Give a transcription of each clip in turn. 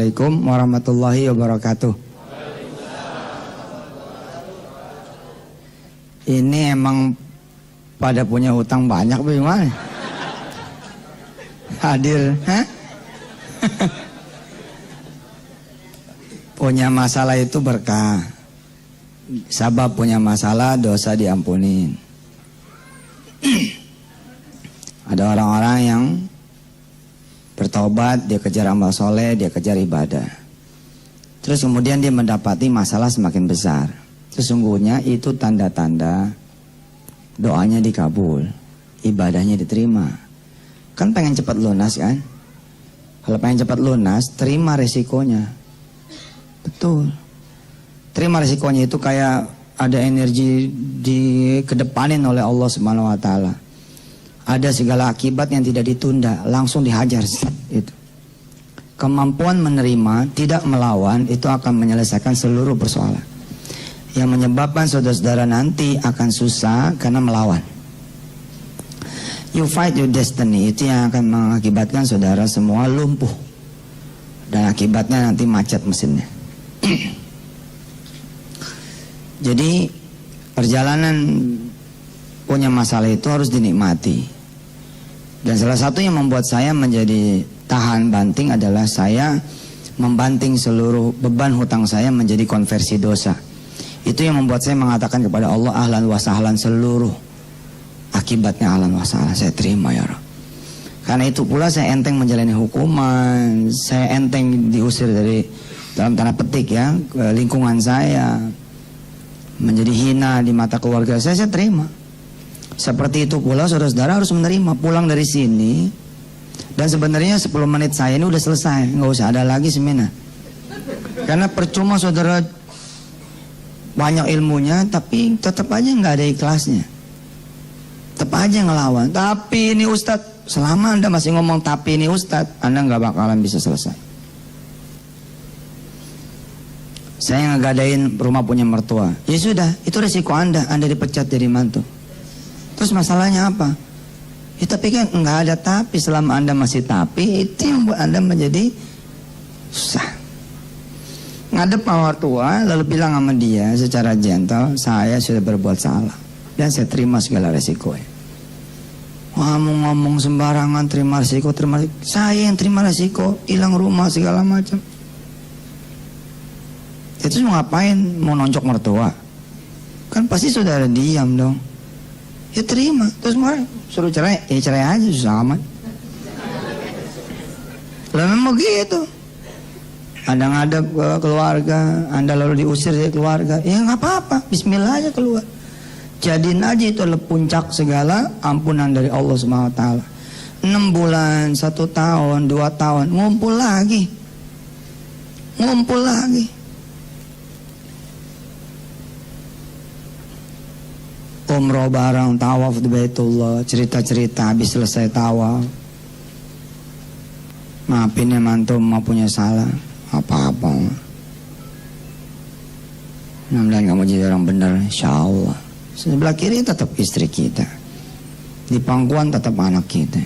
Assalamualaikum warahmatullahi wabarakatuh. Ini emang pada punya hutang banyak bagaimana? Hadir, punya masalah itu berkah. Sabab punya masalah, dosa diampunin. Ada orang-orang yang bertobat, dia kejar amal soleh, dia kejar ibadah. Terus kemudian dia mendapati masalah semakin besar. Sesungguhnya itu tanda-tanda doanya dikabul, ibadahnya diterima. Kan pengen cepat lunas kan? Kalau pengen cepat lunas, terima resikonya. Betul. Terima resikonya itu kayak ada energi dikedepanin oleh Allah Subhanahu wa taala. Ada segala akibat yang tidak ditunda, langsung dihajar itu. Kemampuan menerima, tidak melawan, itu akan menyelesaikan seluruh persoalan. Yang menyebabkan saudara-saudara nanti akan susah karena melawan. You fight your destiny, itu yang akan mengakibatkan saudara semua lumpuh. Dan akibatnya nanti macet mesinnya. Jadi perjalanan punya masalah itu harus dinikmati. Dan salah satu yang membuat saya menjadi tahan banting adalah saya membanting seluruh beban hutang saya menjadi konversi dosa. Itu yang membuat saya mengatakan kepada Allah, ahlan wa sahlan, seluruh akibatnya ahlan wa sahlan, saya terima ya Rabb. Karena itu pula saya enteng menjalani hukuman, saya enteng diusir dari dalam tanda petik ya lingkungan saya, menjadi hina di mata keluarga saya terima. Seperti itu pula saudara-saudara harus menerima. Pulang dari sini, dan sebenarnya 10 menit saya ini udah selesai, nggak usah ada lagi seminar. Karena percuma saudara banyak ilmunya, tapi tetap aja nggak ada ikhlasnya, tetap aja ngelawan. Tapi ini Ustadz, selama Anda masih ngomong tapi ini Ustadz, Anda nggak bakalan bisa selesai. Saya ngegadain rumah punya mertua, ya sudah, itu resiko Anda dipecat jadi mantu. Terus masalahnya apa? Ya tapi kan nggak ada tapi, selama Anda masih tapi, itu yang buat Anda menjadi susah. Ngadep sama mertua, lalu bilang sama dia secara gentle, saya sudah berbuat salah dan saya terima segala resikonya. Wah, mau ngomong sembarangan, terima resiko. Saya yang terima resiko, hilang rumah segala macam. Itu mau ngapain? Mau nonjok mertua? Kan pasti saudara diam dong. Ya terima, terus mau suruh cerai, ya cerai aja, susah amat. Lah memang gitu. Anda ngadep ke keluarga, Anda lalu diusir dari keluarga, ya nggak apa-apa, Bismillah aja keluar. Jadiin aja itu adalah puncak segala ampunan dari Allah Subhanahu wa taala. 6 bulan, 1 tahun, 2 tahun, ngumpul lagi. Umroh bareng, tawaf di Baitullah, cerita-cerita habis selesai tawaf. Maafin ya mantu, mau punya salah apa-apa. Mudah-mudahan kamu jadi orang benar, insyaallah. Sebelah kiri tetap istri kita, di pangkuan tetap anak kita.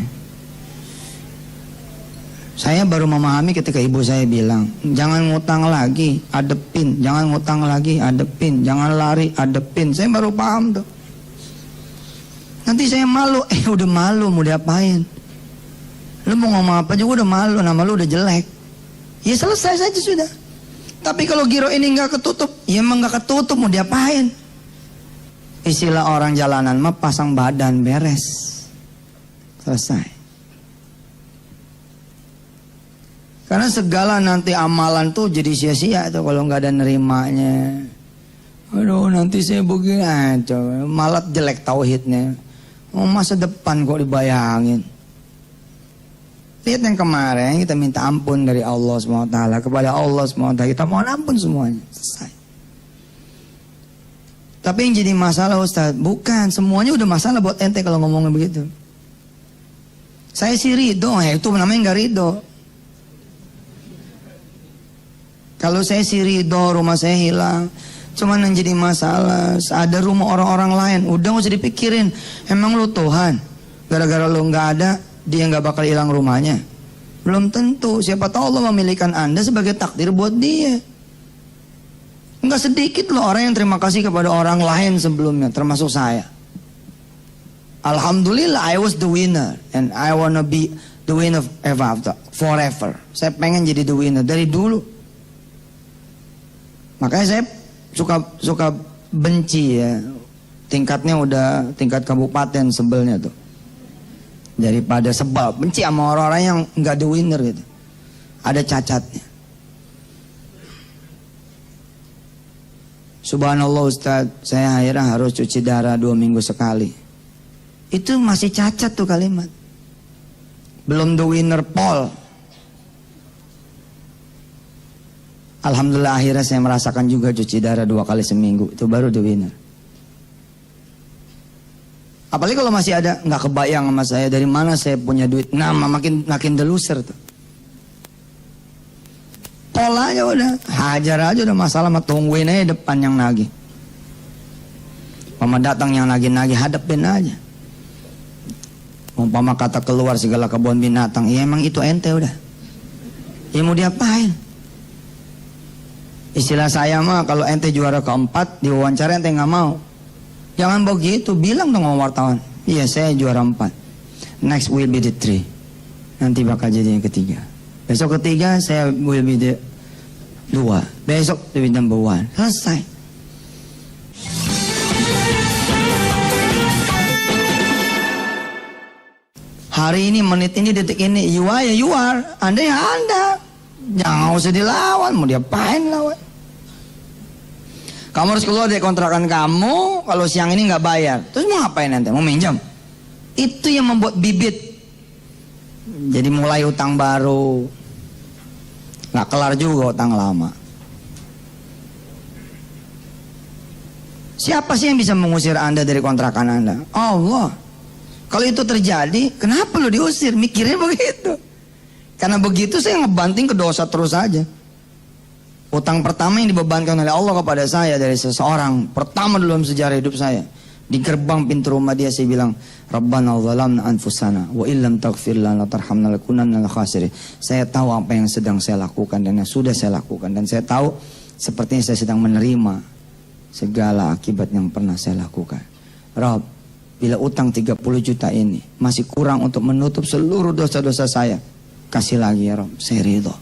Saya baru memahami ketika ibu saya bilang, jangan ngutang lagi, adepin. Jangan ngutang lagi, adepin. Jangan lari, adepin. Saya baru paham tuh. Nanti saya malu, udah malu mau diapain? Lu mau ngomong apa juga udah malu, nama lu udah jelek. Ya selesai saja sudah. Tapi kalau giro ini nggak ketutup, ya emang nggak ketutup, mau diapain? Istilah orang jalanan mah pasang badan beres, selesai. Karena segala nanti amalan tuh jadi sia-sia tuh kalau nggak ada nerimanya. Aduh nanti saya begini aja, malah jelek tauhidnya. Masa depan kok dibayangin. Lihat yang kemarin kita minta ampun dari Allah SWT, kepada Allah SWT kita mohon ampun semuanya, selesai. Tapi yang jadi masalah Ustaz, bukan semuanya udah masalah buat ente kalau ngomongnya begitu. Saya sih ridho, itu namanya nggak ridho. Kalau saya sih ridho, rumah saya hilang. Cuman yang jadi masalah, ada rumah orang-orang lain, udah gak usah dipikirin. Emang lu Tuhan, gara-gara lu gak ada, dia gak bakal hilang rumahnya. Belum tentu. Siapa tahu Allah memilihkan Anda sebagai takdir buat dia. Enggak sedikit loh orang yang terima kasih kepada orang lain sebelumnya, termasuk saya. Alhamdulillah I was the winner and I wanna be the winner forever. Saya pengen jadi the winner dari dulu. Makanya saya suka benci ya. Tingkatnya udah tingkat kabupaten sebelnya tuh. Daripada sebel, benci sama orang-orang yang nggak the winner gitu. Ada cacatnya. Subhanallah Ustaz, saya akhirnya harus cuci darah 2 minggu sekali. Itu masih cacat tuh kalimat. Belum the winner Paul. Alhamdulillah akhirnya saya merasakan juga cuci darah 2 kali seminggu. Itu baru the winner. Apalagi kalau masih ada, nggak kebayang sama saya dari mana saya punya duit. Nama makin the loser tuh. Paul aja udah, hajar aja udah masalah, mah tungguin aja depan yang nagih. Mama datang yang nagih-nagih, hadapin aja. Umpama kata keluar segala kebun binatang, ya emang itu ente udah. Ya mau diapain? Istilah saya mah kalau ente juara keempat, diwawancara ente nggak mau. Jangan begitu, bilang dong sama wartawan. Iya saya juara 4. Next will be the 3. Nanti bakal jadi yang ketiga. Besok ketiga saya will be the 2. Besok the number 1. Selesai. Hari ini, menit ini, detik ini, you are ya you are. Anda ya Anda. Jangan usah dilawan, mau diapain lawan. Kamu harus keluar dari kontrakan kamu, kalau siang ini nggak bayar. Terus mau ngapain nanti? Mau minjam? Itu yang membuat bibit. Jadi mulai utang baru. Nggak kelar juga utang lama. Siapa sih yang bisa mengusir Anda dari kontrakan Anda? Allah. Kalau itu terjadi, kenapa lu diusir? Mikirnya begitu. Karena begitu saya ngebanting ke dosa terus aja. Utang pertama yang dibebankan oleh Allah kepada saya dari seseorang, pertama dalam sejarah hidup saya, di gerbang pintu rumah dia saya bilang, Rabbana zalamna anfusana wa illam taghfir lana tarhamna lakunanna minal khasirin. Saya tahu apa yang sedang saya lakukan dan yang sudah saya lakukan, dan saya tahu sepertinya saya sedang menerima segala akibat yang pernah saya lakukan. Rabb, bila utang 30 juta ini masih kurang untuk menutup seluruh dosa-dosa saya, kasih lagi ya Rabb, saya ridho.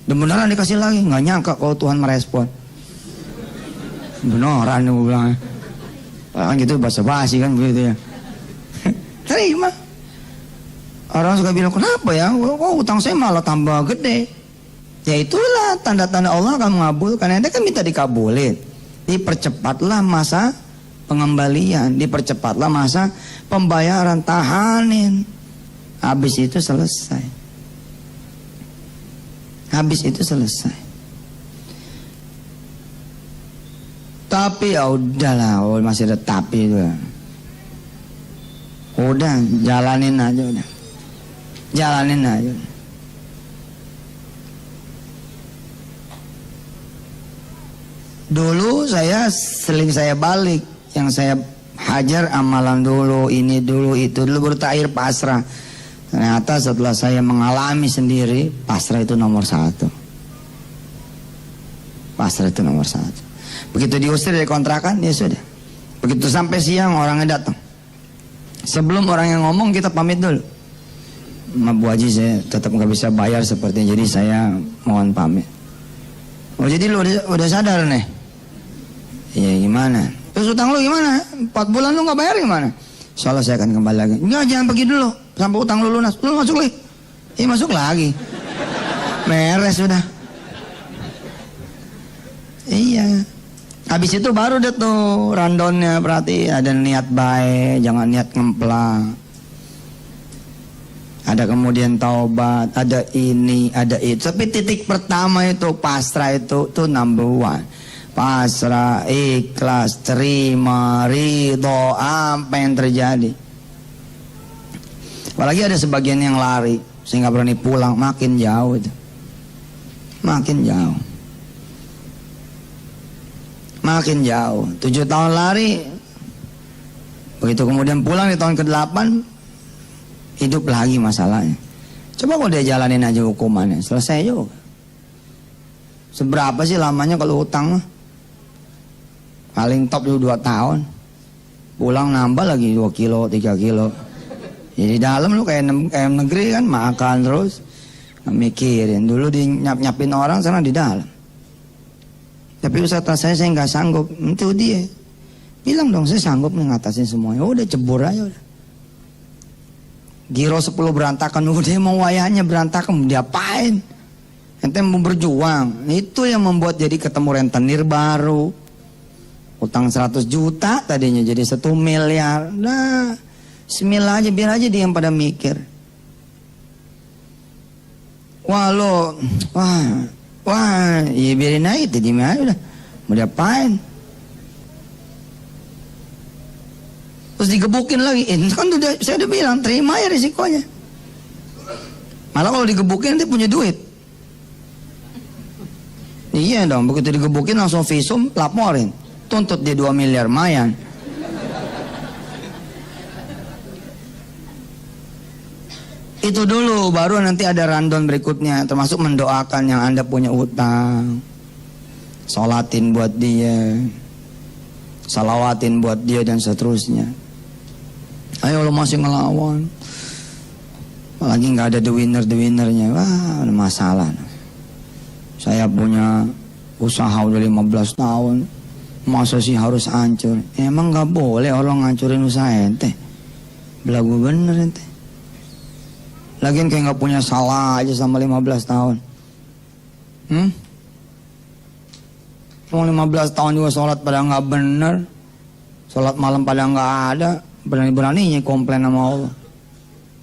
Dan beneran dikasih lagi, nggak nyangka kalau Tuhan merespon. Beneran gue bilang. Orang gitu basa-basi kan begitu ya. Terima. Orang suka bilang, kenapa ya? Kok utang saya malah tambah gede? Ya itulah tanda-tanda Allah akan mengabulkan. Anda kan minta dikabulin. Dipercepatlah masa pengembalian, dipercepatlah masa pembayaran, tahanin. Habis itu selesai. Habis itu selesai. Tapi ya udahlah, masih ada tapi itu. Udah, jalanin aja udah. Jalanin aja. Dulu saya seling saya balik, yang saya hajar amalan dulu, ini dulu, itu dulu, bertakhir pasrah. Ternyata setelah saya mengalami sendiri, pasrah itu nomor 1. Pasrah itu nomor 1. Begitu diusir dari kontrakan, ya sudah. Begitu sampai siang orangnya datang. Sebelum orang yang ngomong kita pamit dulu. Ma Bu Haji, saya tetap nggak bisa bayar sepertinya, jadi saya mohon pamit. Oh jadi lu udah sadar nih? Iya gimana? Terus utang lu gimana? 4 bulan lu nggak bayar gimana? Soalnya saya akan kembali lagi. Enggak, jangan pergi dulu sampai utang lu lunas. Lu masuk lagi. Iya masuk lagi. Beres sudah. Iya. Habis itu baru deh tuh rundownnya, berarti ada niat baik, jangan niat ngemplang. Ada kemudian taubat, ada ini, ada itu. Tapi titik pertama itu pasrah itu number 1. Pasrah, ikhlas, terima, ridho, apa yang terjadi. Apalagi ada sebagian yang lari, sehingga berani pulang, makin jauh itu. Makin jauh. Makin jauh. 7 tahun lari, begitu kemudian pulang di tahun ke-8, hidup lagi masalahnya. Coba kalau dia jalanin aja hukumannya, selesai juga. Seberapa sih lamanya kalau utang mah? Paling top juga 2 tahun. Pulang nambah lagi 2 kilo, 3 kilo. Jadi dalam lu kayak negeri kan, makan terus. Mikirin. Dulu nyap-nyapin orang, sekarang di dalam. Tapi usaha saya nggak sanggup. Itu dia. Bilang dong, saya sanggup ngatasin semuanya. Udah cebur aja udah. Giro 10 berantakan, udah mau wayahnya berantakan, diapain? Ente mau berjuang. Itu yang membuat jadi ketemu rentenir baru. Utang 100 juta tadinya jadi 1 miliar. Nah, bismillah aja, biar aja dia yang pada mikir. Wah, ya biarin aja, tadi aja udah. Mau diapain? Terus digebukin lagi. Kan saya udah bilang, terima ya risikonya. Malah kalau digebukin nanti punya duit. Iya dong, begitu digebukin langsung visum, laporin. Tuntut dia 2 miliar, mayan. Itu dulu, baru nanti ada rundown berikutnya, termasuk mendoakan yang Anda punya utang. Sholatin buat dia, salawatin buat dia, dan seterusnya. Ayo lo masih ngelawan, apalagi nggak ada the winnernya, wah ada masalah. Saya punya usaha udah 15 tahun, masa sih harus hancur? Emang nggak boleh orang ngancurin usaha ente? Belagu bener ente. Lagian kayak nggak punya salah aja sama 15 tahun. Mau 15 tahun juga sholat pada nggak bener, sholat malam pada nggak ada, berani-beraninya komplain sama Allah.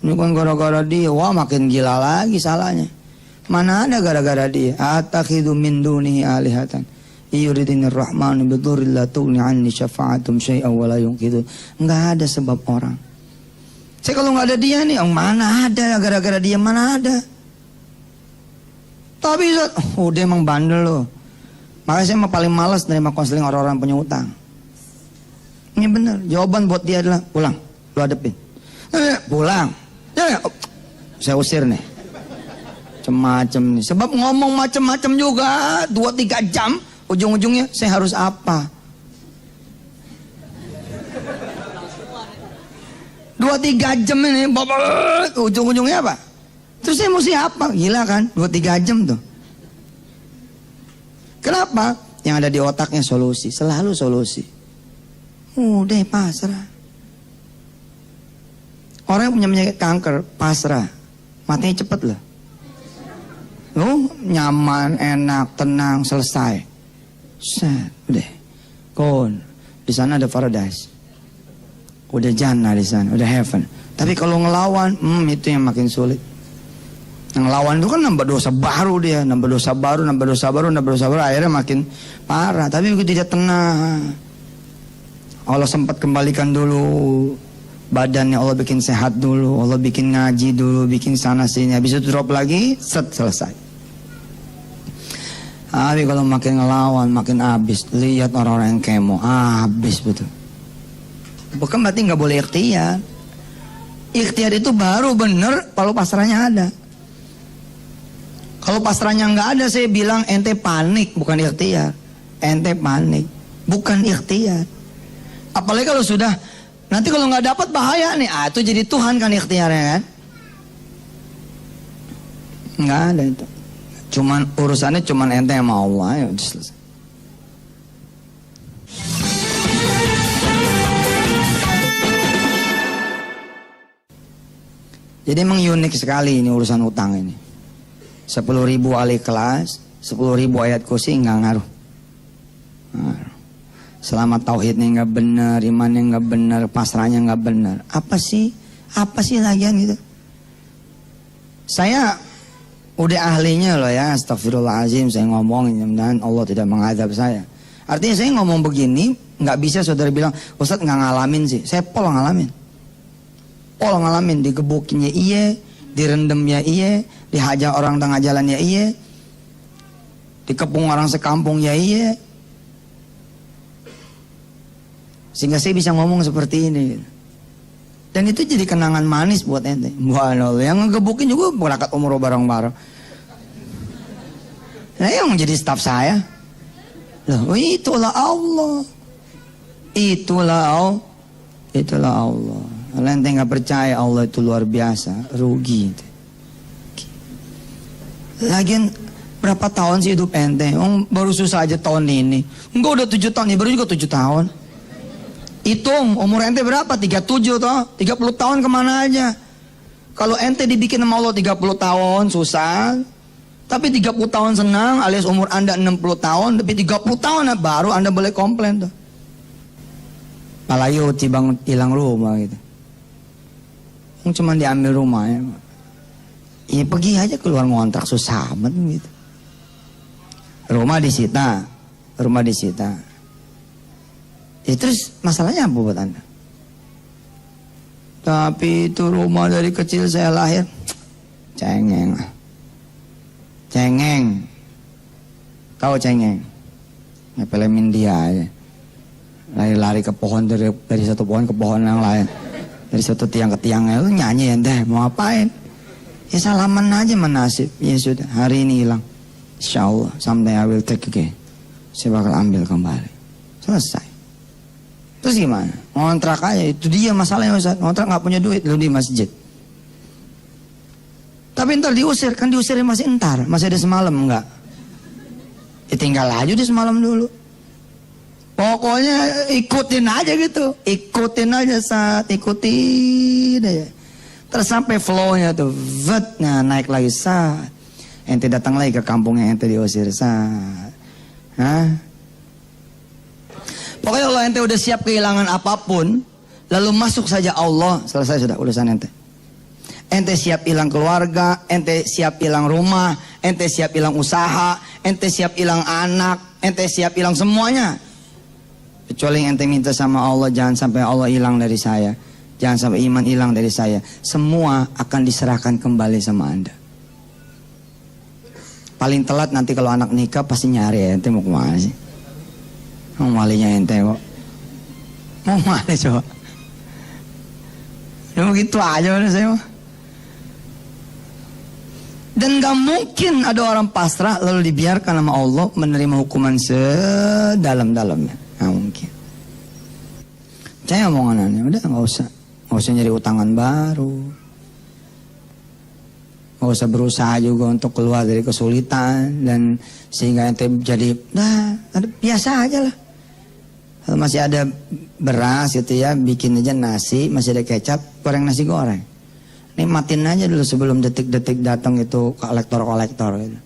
Ini kan gara-gara dia, wah makin gila lagi salahnya. Mana ada gara-gara dia? Atakhidu min dunihi alihatan yuridinir rahmanu bidurri la tughni anni syafa'atum syai'an wa la yunqidun. Nggak ada sebab orang. Saya kalau nggak ada dia nih, mana ada gara-gara dia, mana ada. Tapi dia emang bandel loh. Makanya saya paling malas nerima konseling orang-orang punya utang. Ini bener, jawaban buat dia adalah pulang, lu hadepin. Pulang. Saya usir nih. Macem-macem nih. Sebab ngomong macem-macem juga 2-3 jam, ujung-ujungnya saya harus apa? 2-3 jam ini, ujung-ujungnya apa? Terus saya mesti apa? Gila kan? 2-3 jam tuh. Kenapa? Yang ada di otaknya solusi, selalu solusi. Udah pasrah. Orang yang punya penyakit kanker pasrah, matinya cepet loh. Nyaman, enak, tenang, selesai. Set, udah. Kon, di sana ada paradise. Udah jannah di sana, udah heaven. Tapi kalau ngelawan, itu yang makin sulit. Ngelawan itu kan nambah dosa baru dia, nambah dosa baru, akhirnya makin parah. Tapi begitu dia tenang, Allah sempat kembalikan dulu badannya, Allah bikin sehat dulu, Allah bikin ngaji dulu, bikin sana sini, habis itu drop lagi, selesai. Tapi kalau makin ngelawan, makin habis. Lihat orang-orang yang kemo, habis betul. Bukan berarti nggak boleh ikhtiar. Ikhtiar itu baru bener kalau pasrahnya ada. Kalau pasrahnya nggak ada, saya bilang ente panik, bukan ikhtiar. Ente panik, bukan ikhtiar. Apalagi kalau sudah, nanti kalau nggak dapat bahaya nih. Itu jadi Tuhan kan ikhtiarnya kan? Nggak ada itu. Cuman urusannya cuman ente sama Allah, ya udah selesai. Jadi emang unik sekali ini urusan utang ini. 10.000 ahli kelas, 10.000 ayat kursi nggak ngaruh. Selama tauhidnya nggak benar, imannya nggak benar, pasrahnya nggak benar. Apa sih lagian gitu? Saya udah ahlinya loh ya, astagfirullahaladzim saya ngomong, dan Allah tidak mengadab saya. Artinya saya ngomong begini, nggak bisa saudara bilang, Ustadz nggak ngalamin sih. Saya pol ngalamin, digebukinnya iya, direndamnya iya, dihajar orang tengah jalannya iya, dikepung orang sekampung ya iya. Sehingga saya bisa ngomong seperti ini. Dan itu jadi kenangan manis buat ente. Subhanallah, yang ngegebukin juga berangkat umroh bareng-bareng. Nah, yang menjadi staf saya. Loh, itulah Allah. Itulah Allah. Kalau ente nggak percaya Allah itu luar biasa, rugi. Lagian berapa tahun sih hidup ente? Baru susah aja tahun ini. Enggak udah 7 tahun, ya baru juga 7 tahun. Hitung umur ente berapa? 37 toh? 30 tahun kemana aja? Kalau ente dibikin sama Allah 30 tahun susah, tapi 30 tahun senang, alias umur anda 60 tahun, tapi 30 tahun baru anda boleh komplain tuh. Palayu cibang hilang rumah gitu. Cuma diambil rumahnya. Ya pergi aja keluar ngontrak, susah amat gitu. Rumah disita. Ya, terus masalahnya apa buat anda? Tapi itu rumah dari kecil saya lahir, cengeng. Tahu cengeng? Ngepelemin dia aja. Lari-lari ke pohon, dari satu pohon ke pohon yang lain, dari satu tiang ke tiang. Lu nyanyi ente mau ngapain? Ya salaman aja menasib. Ya sudah, hari ini hilang. Insyaallah someday I will take again. Saya bakal ambil kembali. Selesai. Terus gimana? Ngontrak aja, itu dia masalahnya Ustaz. Ngontrak gak punya duit, lu di masjid. Tapi ntar diusir, kan diusirnya masih entar, masih ada semalam enggak? Ya tinggal aja di semalam dulu. Pokoknya ikutin aja gitu, ikutin aja saat ikutin aja. Terus sampai flow-nya tuh, nah naik lagi saat. Ente datang lagi ke kampungnya ente diusir saat. Hah? Pokoknya kalau ente udah siap kehilangan apapun, lalu masuk saja Allah, selesai sudah urusan ente. Ente siap hilang keluarga, ente siap hilang rumah, ente siap hilang usaha, ente siap hilang anak, ente siap hilang semuanya. Kecuali ente minta sama Allah, jangan sampai Allah hilang dari saya, jangan sampai iman hilang dari saya. Semua akan diserahkan kembali sama anda. Paling telat nanti kalau anak nikah pasti nyari ente mau kemana sih? Mau malinya ente kok. Mau mali coba. Ya begitu aja udah saya mah. Dan gak mungkin ada orang pasrah lalu dibiarkan sama Allah menerima hukuman sedalam-dalamnya. Gak mungkin. Saya omongannya udah gak usah nyari utangan baru. Gak usah berusaha juga untuk keluar dari kesulitan dan sehingga ente jadi biasa aja lah. Kalau masih ada beras gitu ya, bikin aja nasi, masih ada kecap, goreng nasi goreng. Nikmatin aja dulu sebelum detik-detik datang itu kolektor-kolektor gitu.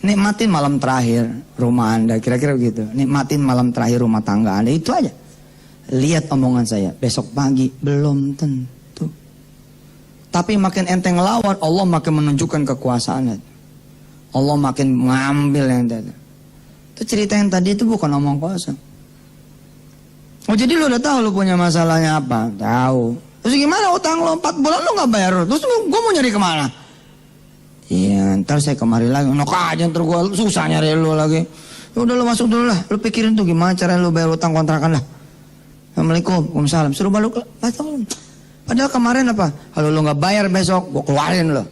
Nikmatin malam terakhir rumah anda, kira-kira begitu. Nikmatin malam terakhir rumah tangga anda, itu aja. Lihat omongan saya, besok pagi belum tentu. Tapi makin ente ngelawan, Allah makin menunjukkan kekuasaannya. Allah makin mengambil yang tadi. Itu cerita yang tadi itu bukan omong kosong. Oh jadi lu udah tahu lu punya masalahnya apa? Tahu. Terus gimana utang lu 4 bulan lu gak bayar? Terus gua mau nyari kemana? Iya ntar saya kemari lagi. Nok aja ntar gua susah nyari lu lagi. Udah lu masuk dulu lah. Lu pikirin tuh gimana cara lu bayar utang kontrakan lah. Assalamualaikum, waalaikumsalam. Suruh balik lah. Padahal kemarin apa? Kalau lu gak bayar besok gua keluarin lu.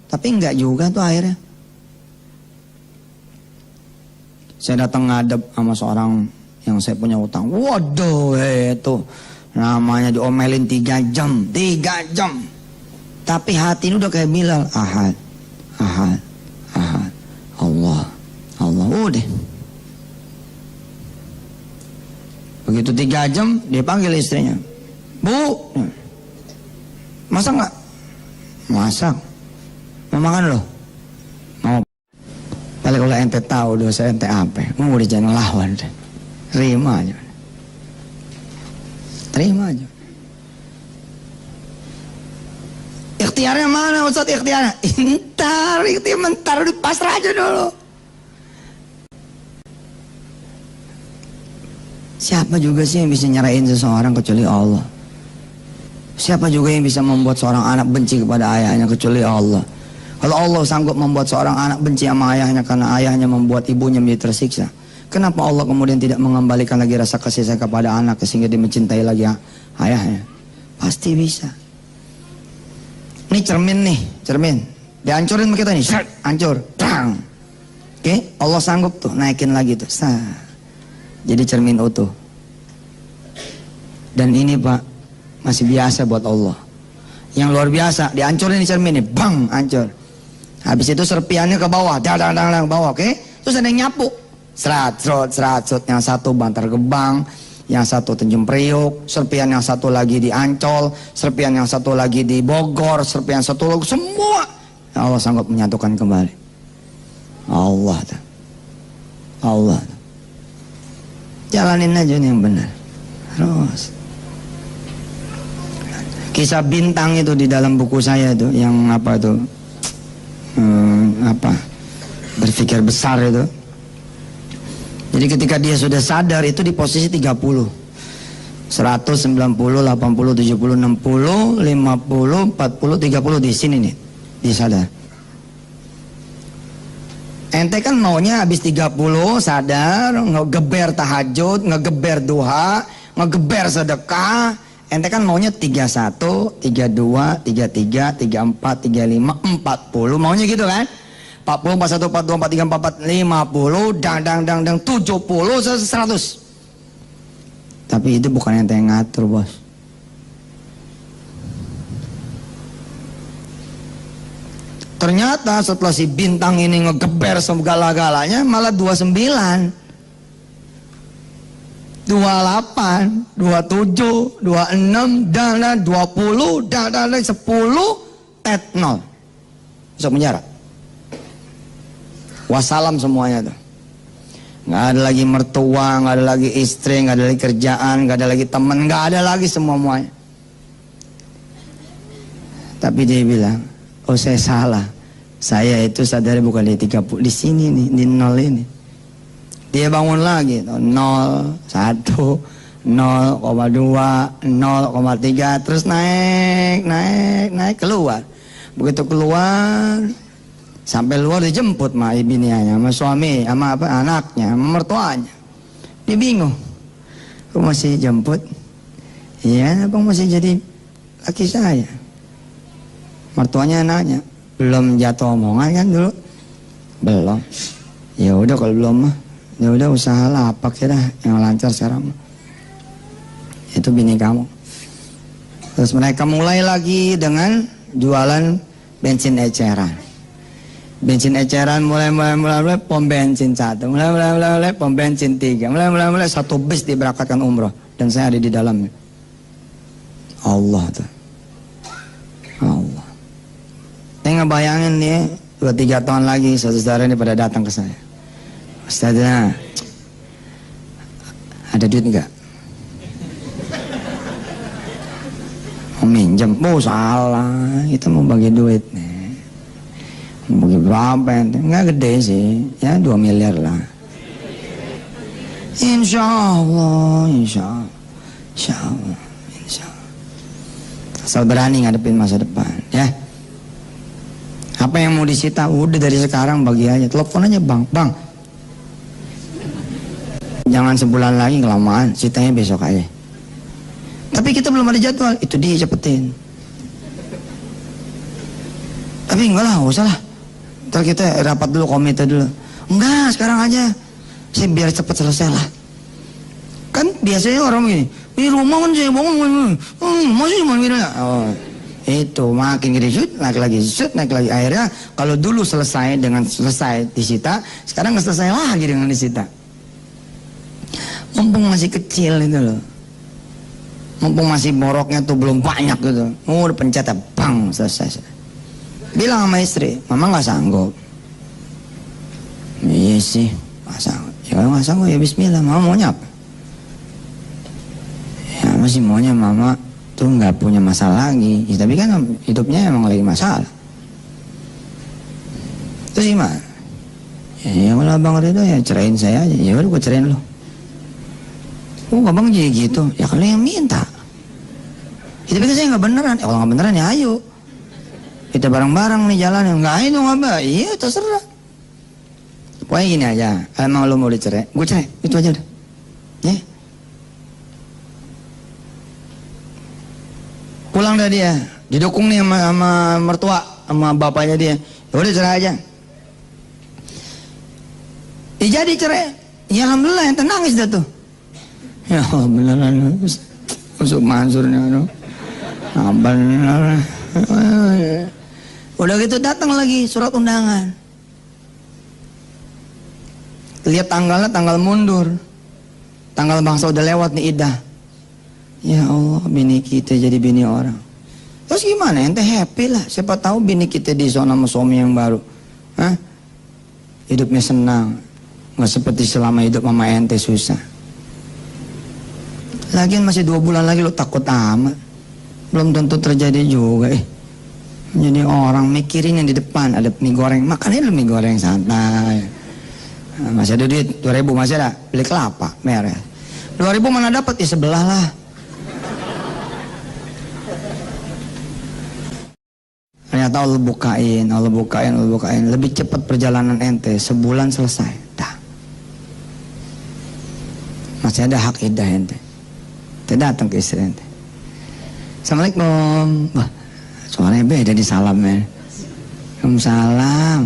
Tapi enggak juga tuh akhirnya. Saya datang ngadep sama seorang yang saya punya utang. Waduh, itu namanya diomelin 3 jam. Tapi hati ini udah kayak Bilal. Ahad. Allah. Udah. Begitu 3 jam, dia panggil istrinya. Bu, masak nggak? Masak. Mau makan loh? Mau. Kalau ente tahu dosa ente apa, mau jangan lawan. Terima aja. Ikhtiarnya mana Ustaz ikhtiarnya? Bentar, pasrah aja dulu. Siapa juga sih yang bisa nyerahin seseorang kecuali Allah? Siapa juga yang bisa membuat seorang anak benci kepada ayahnya kecuali Allah? Kalau Allah sanggup membuat seorang anak benci sama ayahnya karena ayahnya membuat ibunya menjadi tersiksa, Kenapa Allah kemudian tidak mengembalikan lagi rasa kasih sayang kepada anak sehingga dia mencintai lagi ayahnya? Pasti bisa. Ini cermin nih, cermin. Dihancurin sama kita nih, hancur, terang. Oke, Allah sanggup tuh naikin lagi tuh. Jadi cermin utuh. Dan ini Pak, masih biasa buat Allah. Yang luar biasa, dihancurin nih cermin nih, bang, hancur. Habis itu serpiannya ke bawah, dang bawah, oke? Terus ada yang nyapu. Serat, yang satu Bantar Gebang, yang satu Tanjung Priuk, serpian yang satu lagi di Ancol, serpian yang satu lagi di Bogor, serpian satu lagi, semua Allah sanggup menyatukan kembali. Allah. Jalanin aja nih yang benar. Terus kisah bintang itu di dalam buku saya itu, yang apa tuh, berpikir besar itu. Jadi ketika dia sudah sadar itu di posisi 30, 100, 90, 80, 70, 60, 50, 40, 30 di sini nih, dia sadar. Ente kan maunya habis 30 sadar, ngegeber tahajud, ngegeber duha, ngegeber sedekah. Ente kan maunya 31, 32, 33, 34, 35, 40, maunya gitu kan? 40, 41, 42, 43, 44, 50, dang, 70, 100. Tapi itu bukan ente yang ngatur, bos. Ternyata setelah si bintang ini ngegeber segala-galanya malah 29, 28, 27, 26, dan 20, dan 10, tet 0. Masuk penjara. Wassalam semuanya tuh. Nggak ada lagi mertua, nggak ada lagi istri, nggak ada lagi kerjaan, nggak ada lagi teman, nggak ada lagi semuanya. Tapi dia bilang, oh saya salah. Saya itu sadar bukan di 30, di sini nih, di 0 ini. Dia bangun lagi, 0, 1, 0,2, 0,3, terus naik, keluar. Begitu keluar, sampai luar dijemput sama binianya, sama suami, sama anaknya, sama mertuanya. Dia bingung. Kok masih jemput? Iya, abang masih jadi laki saya. Mertuanya nanya, belum jatuh omongan kan dulu? Belum. Ya udah kalau belum mah, ya udah usahalah apa kira yang lancar sekarang. Itu bini kamu. Terus mereka mulai lagi dengan jualan bensin eceran. Bensin eceran mulai pom bensin 1, mulai pom bensin 3, mulai satu bis diberangkatkan umroh, dan saya ada di dalamnya. Allah tuh. Allah. Saya ngebayangin nih 2-3 tahun lagi saudara ini pada datang ke saya. Ustazah, ada duit enggak? Mau minjem? Oh salah, kita mau bagi duit nih. Bagi berapa ente? Nggak gede sih, ya 2 miliar lah. Insya Allah. Asal berani ngadepin masa depan, ya. Apa yang mau disita? Udah dari sekarang bagi aja. Telepon aja bang. Jangan sebulan lagi kelamaan, sitanya besok aja. Tapi kita belum ada jadwal, itu dia cepetin. Tapi enggak lah, usah lah. Ntar kita rapat dulu, komite dulu. Enggak, sekarang aja. Saya biar cepet selesai lah. Kan biasanya orang begini, ini rumah kan saya bangun, masih cuma gini. Oh, itu makin gede, naik lagi. Akhirnya kalau dulu selesai disita, sekarang nggak selesai lagi dengan disita. Mumpung masih kecil itu loh. Mumpung masih boroknya tuh belum banyak gitu. Udah pencet, bang, selesai. Bilang sama istri, mama nggak sanggup. Iya sih, nggak sanggup. Ya kalau nggak sanggup ya bismillah. Mama maunya apa? Ya masih maunya mama tuh nggak punya masalah lagi. Ya, tapi kan hidupnya emang lagi masalah. Terus gimana? Ya kalau abang Ridho ya ceraiin saya aja. Ya udah gue ceraiin lo. Oh abang jadi gitu. Ya kalau yang minta. Ya, tapi kan saya nggak beneran. Kalau nggak beneran ya ayo. Kita bareng-bareng nih jalan, enggak itu apa? Iya terserah. Pokoknya gini aja, emang lo mau dicerai, gue cerai, itu aja udah. Ya. Pulang dah dia, didukung nih sama mertua, sama bapaknya dia. Ya udah cerai aja. Ya jadi cerai. Ya alhamdulillah yang nangis dah tuh. Ya beneran masuk Mansurnya no. Bener. Udah gitu datang lagi surat undangan. Lihat tanggalnya, tanggal mundur. Tanggal bangsa udah lewat nih idah. Ya Allah, bini kita jadi bini orang. Terus gimana? Ente happy lah. Siapa tahu bini kita di zona sama suami yang baru. Hah? Hidupnya senang. Nggak seperti selama hidup mama ente susah. Lagian masih 2 bulan lagi lo takut amat. Belum tentu terjadi juga. Jadi orang mikirin yang di depan. Ada mie goreng, makannya lo mie goreng santai. Nah, masih ada duit 2.000 masih ada. Beli kelapa merah. 2.000 mana dapat? Ya sebelah lah. Ternyata Allah bukain. Lebih cepat perjalanan ente, sebulan selesai. Dah. Masih ada hak idah ente. Ente datang ke istri ente. Assalamualaikum. Wah, suaranya beda di salamnya. Waalaikumsalam.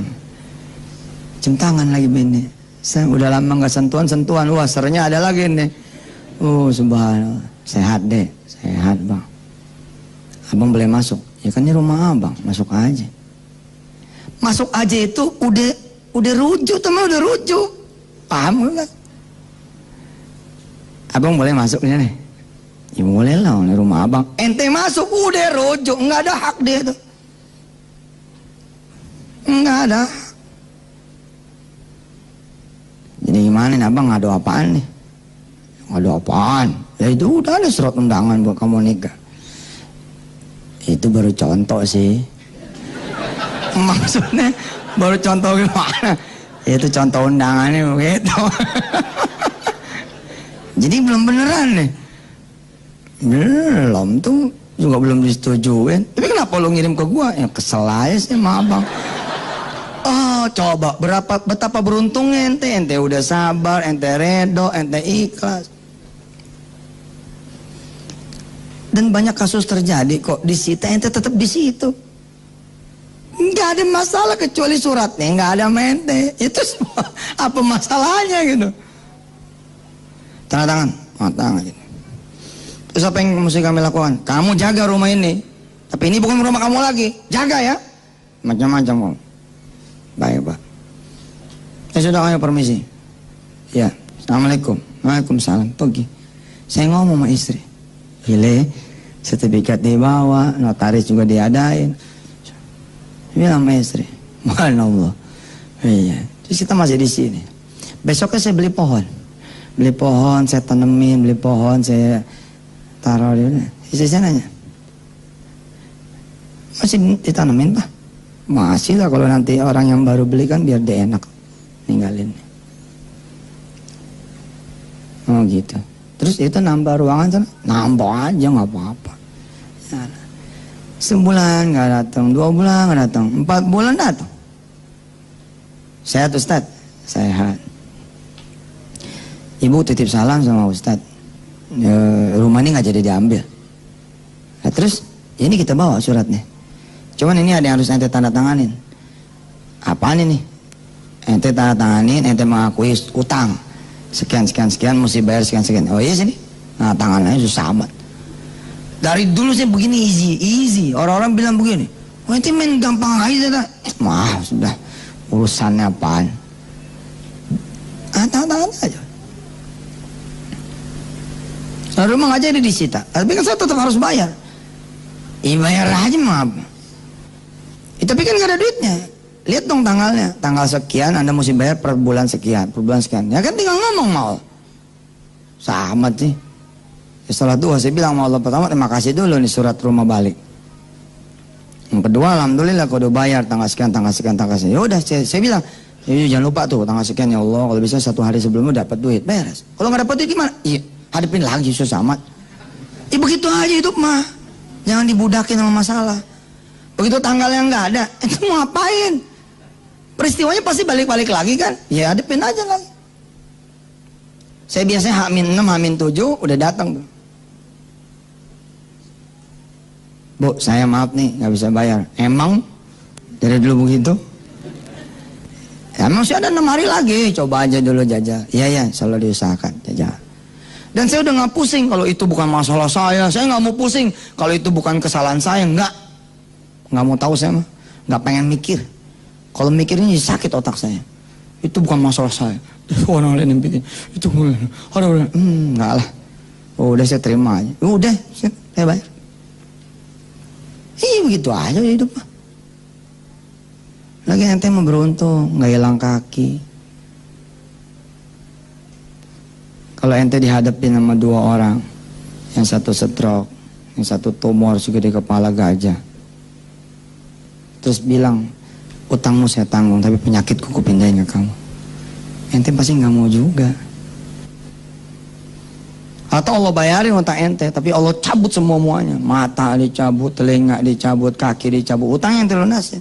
Cium tangan lagi bini. Saya udah lama nggak sentuhan. Wah, serenya ada lagi nih. Subhanallah. Sehat deh, sehat bang. Abang boleh masuk? Ya kan ini rumah abang, masuk aja. Masuk aja itu udah rujuk, teman udah rujuk. Paham nggak? Abang boleh masuk nih? Ya boleh lah, ini rumah abang. Ente masuk udah rujuk, nggak ada hak dia tuh. Nggak ada. Jadi gimana nih abang ngadu apaan nih? Ngadu apaan? Ya itu udah ada surat undangan buat kamu nikah. Itu baru contoh sih. Maksudnya baru contoh gimana? Itu contoh undangannya begitu. Jadi belum beneran nih. Belum tuh juga belum disetujuin. Tapi kenapa lo ngirim ke gua? Ya kesel aja sih sama abang. Oh coba betapa beruntungnya ente udah sabar, ente redo, ente ikhlas. Dan banyak kasus terjadi kok disita ente tetap di situ. Nggak ada masalah kecuali suratnya nggak ada mente. Itu semua apa masalahnya gitu? Tanda tangan gitu. Terus apa yang mesti kami lakukan? Kamu jaga rumah ini. Tapi ini bukan rumah kamu lagi. Jaga ya. Macam-macam kok. Baik pak. Ya sudah kami permisi. Ya. Assalamualaikum. Waalaikumsalam. Pergi. Saya ngomong sama istri. Gile. Sertifikat dibawa, notaris juga diadain. Bilang sama istri, subhanallah. Iya. Terus kita masih di sini. Besoknya saya beli pohon, saya tanemin, beli pohon, saya taruh di mana. Istri saya nanya, masih ditanemin pak? Masih lah, kalau nanti orang yang baru beli kan biar dia enak ninggalin. Oh gitu. Terus itu nambah ruangan sana, nambah aja nggak apa-apa. Nah, sebulan nggak datang, 2 bulan nggak datang, 4 bulan datang. Sehat Ustad, sehat. Ibu titip salam sama Ustad. Rumah ini nggak jadi diambil. Nah, terus ini kita bawa suratnya. Cuman ini ada yang harus ente tanda tanganin. Apaan ini? Ente tanda tanganin, ente mengakui utang. Sekian mesti bayar sekian. Oh iya sini. Nah tangannya susah amat. Dari dulu saya begini easy. Orang-orang bilang begini. Wah itu main gampang aja dah. Maaf sudah. Urusannya apaan? Tangan aja. Nah, rumah nggak jadi disita. Tapi kan saya tetap harus bayar. Bayar aja maaf. Tapi kan nggak ada duitnya. Lihat dong tanggalnya, tanggal sekian Anda mesti bayar per bulan sekian, ya kan tinggal ngomong mau. Sama sih. Ya, setelah dua saya bilang sama Allah pertama terima kasih dulu nih surat rumah balik. Yang kedua alhamdulillah kalau udah bayar tanggal sekian. Ya udah saya bilang, jangan lupa tuh tanggal sekian ya Allah kalau bisa 1 hari sebelumnya dapat duit, beres. Kalau nggak dapat duit gimana? Iya, hadapin lagi susah amat. Begitu aja hidup mah. Jangan dibudakin sama masalah. Begitu tanggal yang nggak ada, itu mau ngapain? Peristiwanya pasti balik-balik lagi kan? Ya hadepin aja lagi. Saya biasanya H-6, H-7 udah datang tuh. Bu, saya maaf nih nggak bisa bayar. Emang dari dulu begitu? Ya, emang sih ada 6 hari lagi. Coba aja dulu jajal. Iya ya, selalu diusahakan jajal. Dan saya udah nggak pusing kalau itu bukan masalah saya. Saya nggak mau pusing kalau itu bukan kesalahan saya. Nggak mau tahu saya mah. Nggak pengen mikir. Kalau mikirnya sakit otak saya. Itu bukan masalah saya. Orang lain yang bikin. Itu orang nggak lah. Oh, udah saya terima aja. Udah, saya bayar. Iya begitu aja hidup mah. Lagi ente mau beruntung, nggak hilang kaki. Kalau ente dihadapin sama 2 orang, yang satu stroke, yang satu tumor segede kepala gajah, terus bilang, utangmu saya tanggung, tapi penyakitku kupindahin ke kamu. Ente pasti nggak mau juga. Atau Allah bayarin utang ente, tapi Allah cabut semuanya. Mata dicabut, telinga dicabut, kaki dicabut. Utang yang terlunasin.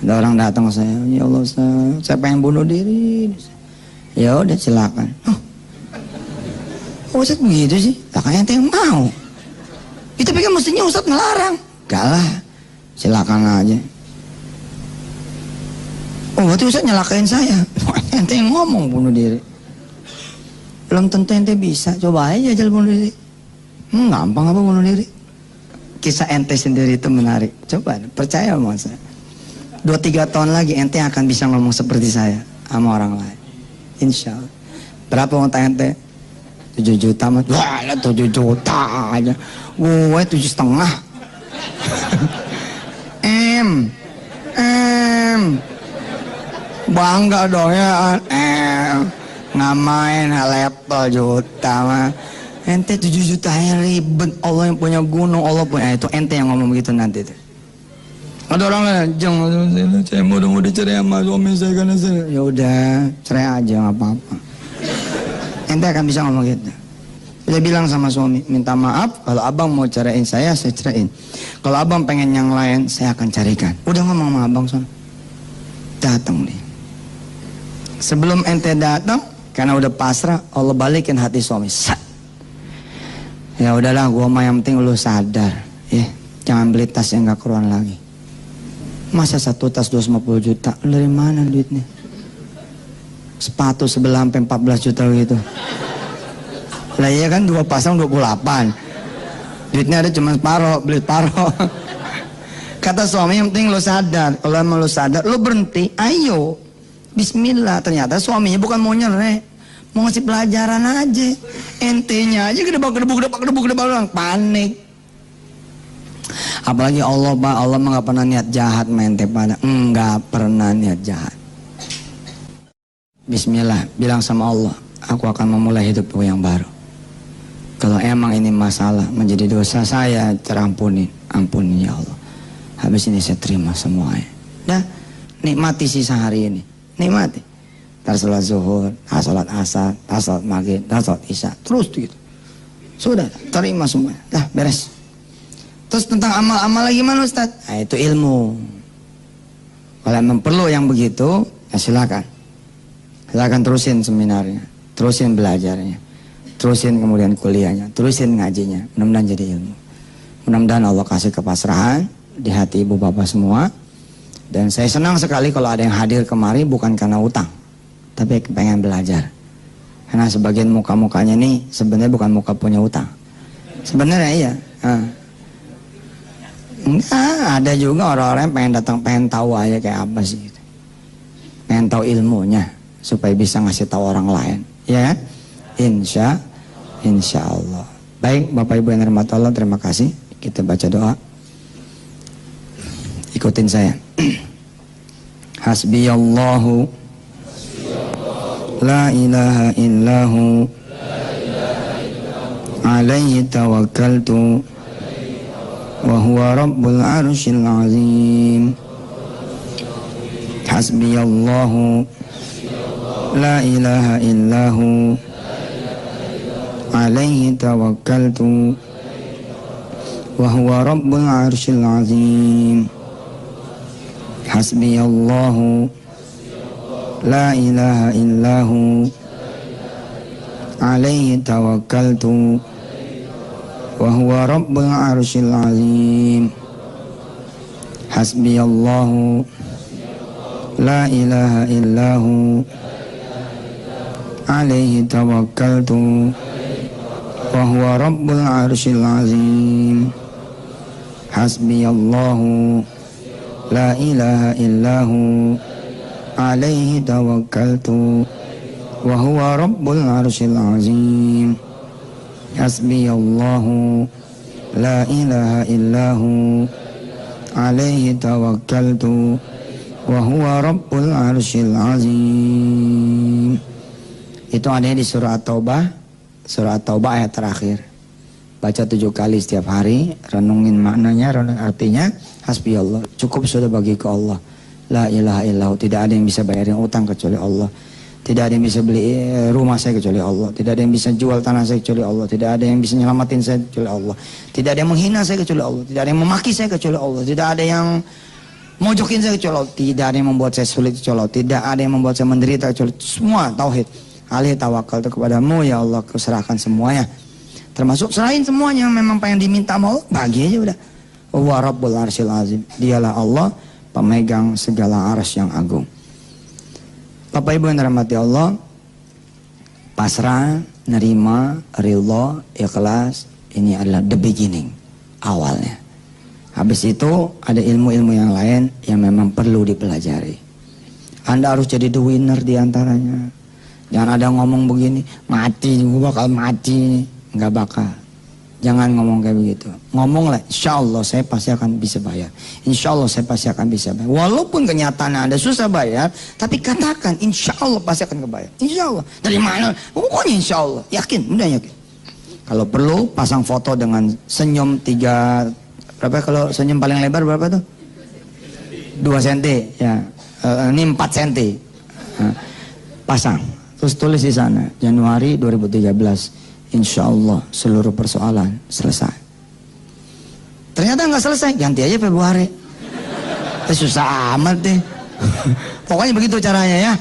Ada orang datang ke saya, ya Allah, saya pengen bunuh diri. Ya udah silakan. Oh, Ustaz begitu sih? Tak kayak ente yang mau. Itu pikir mestinya Ustaz ngelarang. Gak lah, silakan aja. Oh, berarti Ustaz nyalakain saya. Ente yang ngomong bunuh diri. Belum tentu ente bisa. Coba aja jajal bunuh diri. Gampang apa bunuh diri? Kisah ente sendiri itu menarik. Coba, percaya sama saya. 2-3 tahun lagi ente akan bisa ngomong seperti saya sama orang lain. Insya Allah. Berapa utang ente? 7 juta mas. Wah, 7 juta aja. Gue 7,5. Bangga dong ya. Nggak main level juta mah. Ente 7 juta ya ribet. Allah yang punya gunung, Allah punya. Itu ente yang ngomong begitu nanti tuh. Ada orang lain, jangan, saya mau dicerai sama suami saya karena saya. Ya udah, cerai aja nggak apa-apa. Ente akan bisa ngomong gitu. Dia bilang sama suami, minta maaf kalau abang mau ceraiin saya ceraiin. Kalau abang pengen yang lain, saya akan carikan. Udah ngomong sama abang sono. Datang nih. Sebelum ente datang, karena udah pasrah, Allah balikin hati suami. Sat. Ya udahlah, gua mah yang penting lu sadar, ya. Jangan beli tas yang gak keruan lagi. Masa satu tas 250 juta? Lu dari mana duitnya? Sepatu sebelah sampai 14 juta gitu. Lah iya kan 2 pasang 28. Duitnya ada cuma separuh, beli separuh. Kata suami yang penting lu sadar. Kalau emang lu sadar, lu berhenti, ayo. Bismillah. Ternyata suaminya bukan mau nyerah, mau ngasih pelajaran aja. Ente-nya aja gedebak panik. Apalagi Allah, Pak, Allah mah gak pernah niat jahat mente pada. Enggak pernah niat jahat. Bismillah, bilang sama Allah, aku akan memulai hidupku yang baru. Kalau emang ini masalah menjadi dosa saya, terampuni, ampuni ya Allah. Habis ini saya terima semuanya. Dah, nikmati sisa hari ini. Nikmati. Ntar sholat zuhur, sholat asar, sholat maghrib, sholat isya. Terus gitu. Sudah, terima semuanya. Dah, beres. Terus tentang amal-amal lagi mana Ustaz? Nah, itu ilmu. Kalau memang perlu yang begitu, ya silakan. Silakan terusin seminarnya, terusin belajarnya, terusin kemudian kuliahnya, terusin ngajinya. Mudah-mudahan jadi ilmu. Mudah-mudahan Allah kasih kepasrahan di hati ibu bapak semua. Dan saya senang sekali kalau ada yang hadir kemari bukan karena utang, tapi pengen belajar. Karena sebagian muka-mukanya nih sebenarnya bukan muka punya utang. Sebenarnya iya. Enggak, ada juga orang-orang yang pengen datang, pengen tahu aja kayak apa sih gitu. Pengen tahu ilmunya supaya bisa ngasih tahu orang lain, ya kan? Insya Allah. Baik, Bapak Ibu yang dirahmati Allah, terima kasih. Kita baca doa. Ikutin saya. Hasbiyallahu la ilaha illahu alaihi tawakkaltu wa huwa rabbul arsyil azim. Hasbiyallahu la ilaha illahu alaihi tawakkaltu wa huwa rabbul arsyil azim. Hasbiyallahu la ilaha illahu alaihi tawakkaltu wa huwa rabbul arsyil azim. Hasbiyallahu la ilaha illahu alaihi tawakkaltu wa huwa rabbul arsyil azim. Hasbiyallahu la ilaha illahu alaihi tawakkaltu wa huwa rabbul arsyil azim. Hasbiyallahu la ilaha illahu alaihi tawakkaltu wa huwa rabbul arsyil azim. Itu adanya di surah At-Taubah. Surah At-Taubah ayat terakhir. Baca 7 kali setiap hari, renungin maknanya, renung artinya. Hasbiyallah, cukup sudah bagiku Allah. La ilaha illahu, tidak ada yang bisa bayarin utang kecuali Allah. Tidak ada yang bisa beli rumah saya kecuali Allah. Tidak ada yang bisa jual tanah saya kecuali Allah. Tidak ada yang bisa nyelamatin saya kecuali Allah. Tidak ada yang menghina saya kecuali Allah. Tidak ada yang memaki saya kecuali Allah. Tidak ada yang mojokin saya kecuali Allah. Tidak ada yang membuat saya sulit kecuali Allah. Tidak ada yang membuat saya menderita kecuali Allah. Semua tauhid. Alih tawakal itu kepadamu ya Allah, kuserahkan semuanya. Termasuk serahin semuanya yang memang pengen diminta mau, bagi aja udah. Wa rabbul arsyil azim. Dialah Allah, pemegang segala arsy yang agung. Bapak Ibu yang dirahmati Allah, pasrah, nerima, ridha, ikhlas, ini adalah the beginning, awalnya. Habis itu ada ilmu-ilmu yang lain yang memang perlu dipelajari. Anda harus jadi the winner diantaranya. Jangan ada ngomong begini, mati, gue bakal mati. Nggak bakal. Jangan ngomong kayak begitu. Ngomonglah, insya Allah saya pasti akan bisa bayar. Insya Allah saya pasti akan bisa bayar. Walaupun kenyataannya Anda susah bayar, tapi katakan insya Allah pasti akan kebayar. Insya Allah. Dari mana? Pokoknya insya Allah. Yakin, udah yakin. Kalau perlu pasang foto dengan senyum 3, berapa kalau senyum paling lebar berapa tuh? 2 cm. Ya. Ini 4 cm. Pasang. Terus tulis di sana, Januari 2013, insya Allah seluruh persoalan selesai. Ternyata nggak selesai, ganti aja Februari. Susah amat deh. Pokoknya begitu caranya ya.